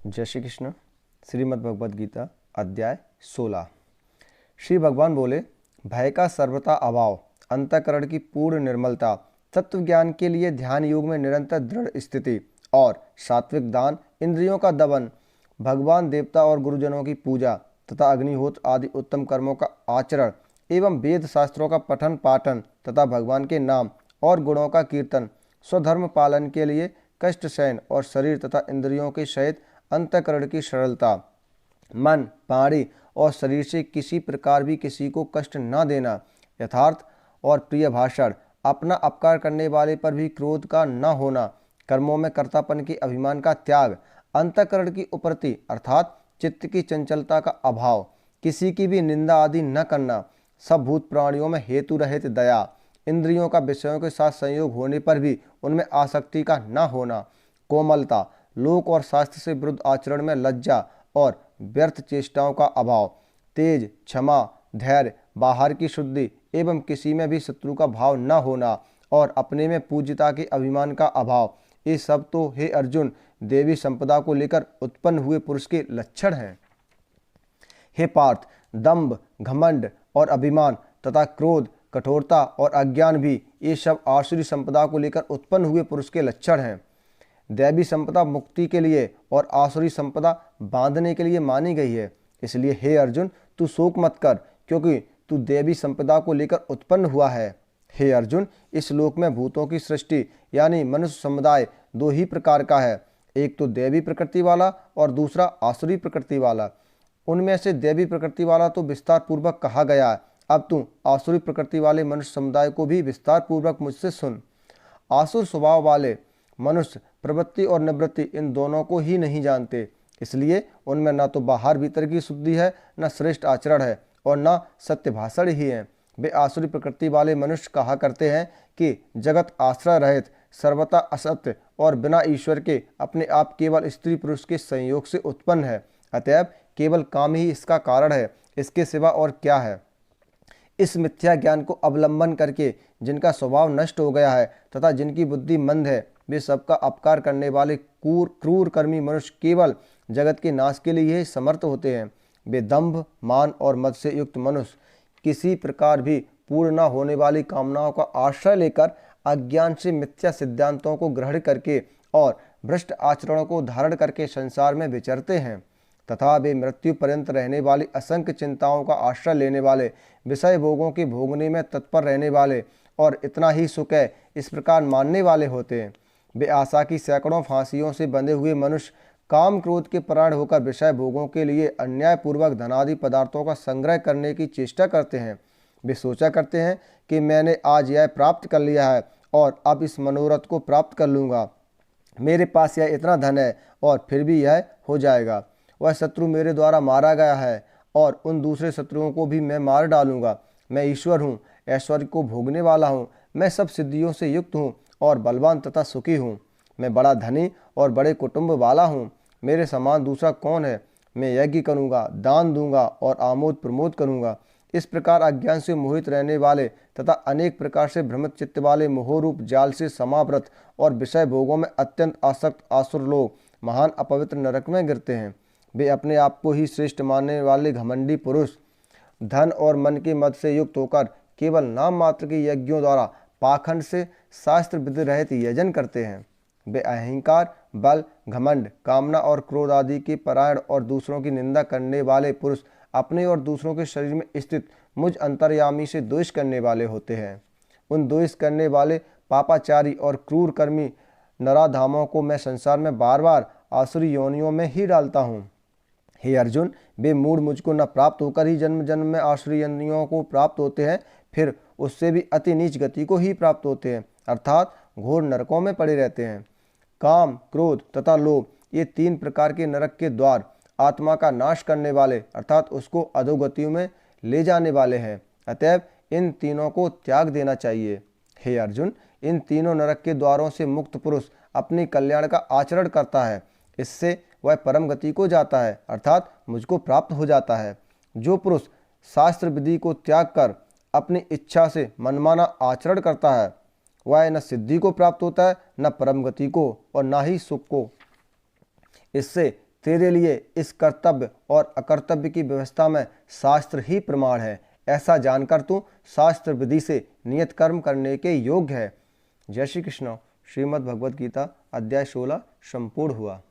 जय श्री कृष्ण। श्रीमद् भगवद गीता अध्याय 16। श्री भगवान बोले, भय का सर्वथा अभाव, अंतःकरण की पूर्ण निर्मलता, तत्व ज्ञान के लिए ध्यान योग में निरंतर दृढ़ स्थिति और सात्विक दान, इंद्रियों का दमन, भगवान देवता और गुरुजनों की पूजा तथा अग्निहोत्र आदि उत्तम कर्मों का आचरण एवं वेद शास्त्रों का पठन पाठन तथा भगवान के नाम और गुणों का कीर्तन, स्वधर्म पालन के लिए कष्ट सहन और शरीर तथा इंद्रियों के सहित अंतःकरण की सरलता, मन, प्राणी और शरीर से किसी प्रकार भी किसी को कष्ट न देना, यथार्थ और प्रिय भाषण, अपना अपकार करने वाले पर भी क्रोध का न होना, कर्मों में कर्तापन के अभिमान का त्याग, अंतःकरण की उपरति अर्थात चित्त की चंचलता का अभाव, किसी की भी निंदा आदि न करना, सब भूत प्राणियों में हेतु रहित दया, इंद्रियों का विषयों के साथ संयोग होने पर भी उनमें आसक्ति का न होना, कोमलता, लोक और शास्त्र से विरुद्ध आचरण में लज्जा और व्यर्थ चेष्टाओं का अभाव, तेज, क्षमा, धैर्य, बाहर की शुद्धि एवं किसी में भी शत्रु का भाव न होना और अपने में पूज्यता के अभिमान का अभाव, ये सब तो हे अर्जुन देवी संपदा को लेकर उत्पन्न हुए पुरुष के लक्षण हैं। हे पार्थ, दंभ, घमंड और अभिमान तथा क्रोध, कठोरता और अज्ञान भी ये सब आसुरी संपदा को लेकर उत्पन्न हुए पुरुष के लक्षण हैं। दैवी संपदा मुक्ति के लिए और आसुरी संपदा बांधने के लिए मानी गई है। इसलिए हे अर्जुन, तू शोक मत कर, क्योंकि तू देवी संपदा को लेकर उत्पन्न हुआ है। हे अर्जुन, इस लोक में भूतों की सृष्टि यानी मनुष्य समुदाय दो ही प्रकार का है, एक तो देवी प्रकृति वाला और दूसरा आसुरी प्रकृति वाला। उनमें से देवी प्रकृति वाला तो विस्तार पूर्वक कहा गया है। अब तू आसुरी प्रकृति वाले मनुष्य समुदाय को भी विस्तार पूर्वक मुझसे सुन। आसुर स्वभाव वाले मनुष्य प्रवृत्ति और निवृत्ति इन दोनों को ही नहीं जानते, इसलिए उनमें न तो बाहर भीतर की शुद्धि है, न श्रेष्ठ आचरण है और न सत्य भाषण ही है। वे आसुरी प्रकृति वाले मनुष्य कहा करते हैं कि जगत आश्रय रहित, सर्वथा असत्य और बिना ईश्वर के अपने आप केवल स्त्री पुरुष के संयोग से उत्पन्न है, अतएव केवल काम ही इसका कारण है, इसके सिवा और क्या है। इस मिथ्या ज्ञान को अवलंबन करके जिनका स्वभाव नष्ट हो गया है तथा जिनकी बुद्धि मंद है, वे सबका अपकार करने वाले क्रूर कर्मी मनुष्य केवल जगत के नाश के लिए ही समर्थ होते हैं। वे दंभ, मान और मद से युक्त मनुष्य किसी प्रकार भी पूर्ण न होने वाली कामनाओं का आश्रय लेकर अज्ञान से मिथ्या सिद्धांतों को ग्रहण करके और भ्रष्ट आचरणों को धारण करके संसार में विचरते हैं तथा वे मृत्यु पर्यंत रहने वाली असंख्य चिंताओं का आश्रय लेने वाले, विषय भोगों के भोगने में तत्पर रहने वाले और इतना ही सुख है इस प्रकार मानने वाले होते हैं। वे आशा की सैकड़ों फांसियों से बंधे हुए मनुष्य काम क्रोध के परायण होकर विषय भोगों के लिए अन्यायपूर्वक धनादि पदार्थों का संग्रह करने की चेष्टा करते हैं। वे सोचा करते हैं कि मैंने आज यह प्राप्त कर लिया है और अब इस मनोरथ को प्राप्त कर लूँगा, मेरे पास यह इतना धन है और फिर भी यह हो जाएगा, वह शत्रु मेरे द्वारा मारा गया है और उन दूसरे शत्रुओं को भी मैं मार डालूंगा, मैं ईश्वर हूँ, ऐश्वर्य को भोगने वाला हूँ, मैं सब सिद्धियों से युक्त हूँ और बलवान तथा सुखी हूँ, मैं बड़ा धनी और बड़े कुटुंब वाला हूँ, मेरे समान दूसरा कौन है, मैं यज्ञ करूँगा, दान दूंगा और आमोद प्रमोद करूँगा। इस प्रकार अज्ञान से मोहित रहने वाले तथा अनेक प्रकार से भ्रमित चित्त वाले मोहरूप जाल से समावृत और विषय भोगों में अत्यंत आसक्त आसुर लोग महान अपवित्र नरक में गिरते हैं। वे अपने आप को ही श्रेष्ठ मानने वाले घमंडी पुरुष धन और मन के मद से युक्त होकर केवल नाम मात्र के यज्ञों द्वारा पाखंड से शास्त्र विधि रहित यजन करते हैं। वे अहंकार, बल, घमंड, कामना और क्रोध आदि के परायण और दूसरों की निंदा करने वाले पुरुष अपने और दूसरों के शरीर में स्थित मुझ अंतर्यामी से द्वेष करने वाले होते हैं। उन द्वेष करने वाले पापाचारी और क्रूर कर्मी नराधामों को मैं संसार में बार बार आसुरी योनियों में ही डालता हूँ। हे अर्जुन, वे मूढ़ मुझको न प्राप्त होकर ही जन्म जन्म में आसुरी योनियों को प्राप्त होते हैं, फिर उससे भी अति नीच गति को ही प्राप्त होते हैं, अर्थात घोर नरकों में पड़े रहते हैं। काम, क्रोध तथा लोभ ये तीन प्रकार के नरक के द्वार आत्मा का नाश करने वाले अर्थात उसको अधोगतियों में ले जाने वाले हैं, अतएव इन तीनों को त्याग देना चाहिए। हे अर्जुन, इन तीनों नरक के द्वारों से मुक्त पुरुष अपने कल्याण का आचरण करता है, इससे वह परम गति को जाता है अर्थात मुझको प्राप्त हो जाता है। जो पुरुष शास्त्र विधि को त्याग कर अपनी इच्छा से मनमाना आचरण करता है, वह न सिद्धि को प्राप्त होता है, न परम गति को और न ही सुख को। इससे तेरे लिए इस कर्तव्य और अकर्तव्य की व्यवस्था में शास्त्र ही प्रमाण है। ऐसा जानकर तू शास्त्र विधि से नियत कर्म करने के योग्य है। जय श्री कृष्ण। श्रीमद् भगवद गीता अध्याय 16 संपूर्ण हुआ।